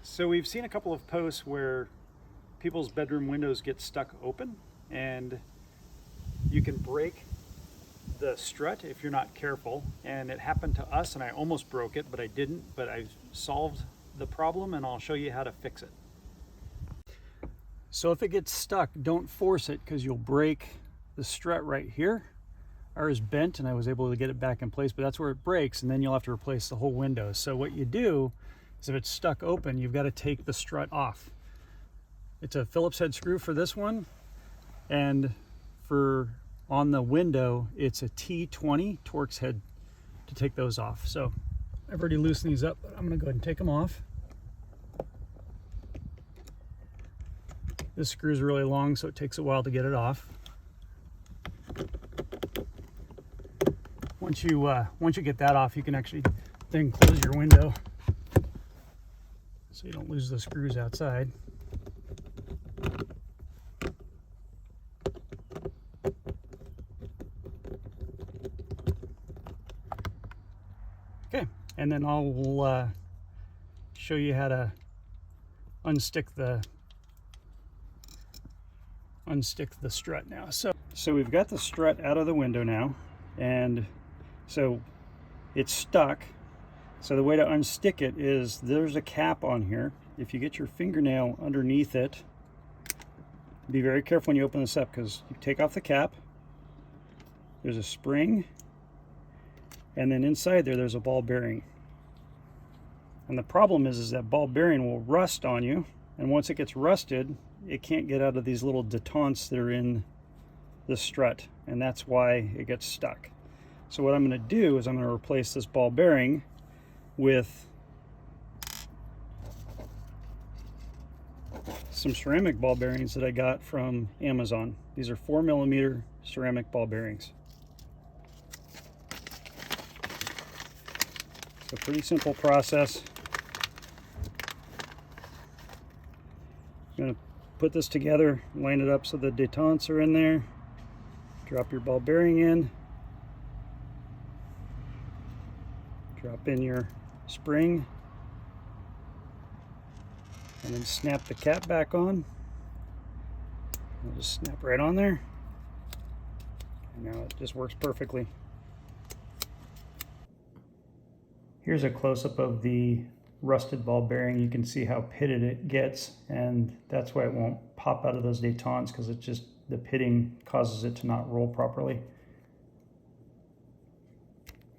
So we've seen a couple of posts where people's bedroom windows get stuck open, and you can break the strut if you're not careful. And it happened to us, and I almost broke it, but I didn't. But I solved the problem, and I'll show you how to fix it. So if it gets stuck, don't force it, because you'll break the strut right here. Ours bent and I was able to get it back in place, but that's where it breaks, and then you'll have to replace the whole window. So what you do is, if it's stuck open, you've got to take the strut off. It's a Phillips head screw for this one, and for on the window it's a T20 Torx head to take those off. So I've already loosened these up, but I'm going to go ahead and take them off. This screw is really long, so it takes a while to get it off. Once you get that off, you can actually then close your window so you don't lose the screws outside. Okay, and then I'll show you how to unstick the strut now. So we've got the strut out of the window now, and so it's stuck. So the way to unstick it is, there's a cap on here. If you get your fingernail underneath it, be very careful when you open this up, because you take off the cap, there's a spring, and then inside there's a ball bearing. And the problem is that ball bearing will rust on you, and once it gets rusted, it can't get out of these little detents that are in the strut, and that's why it gets stuck. So what I'm going to do is I'm going to replace this ball bearing with some ceramic ball bearings that I got from Amazon. These are 4mm ceramic ball bearings. So pretty simple process. I'm going to put this together, line it up so the detents are in there. Drop your ball bearing in. Drop in your spring. And then snap the cap back on. It'll just snap right on there. And now it just works perfectly. Here's a close-up of the rusted ball bearing. You can see how pitted it gets, and that's why it won't pop out of those detents, because it's just the pitting causes it to not roll properly.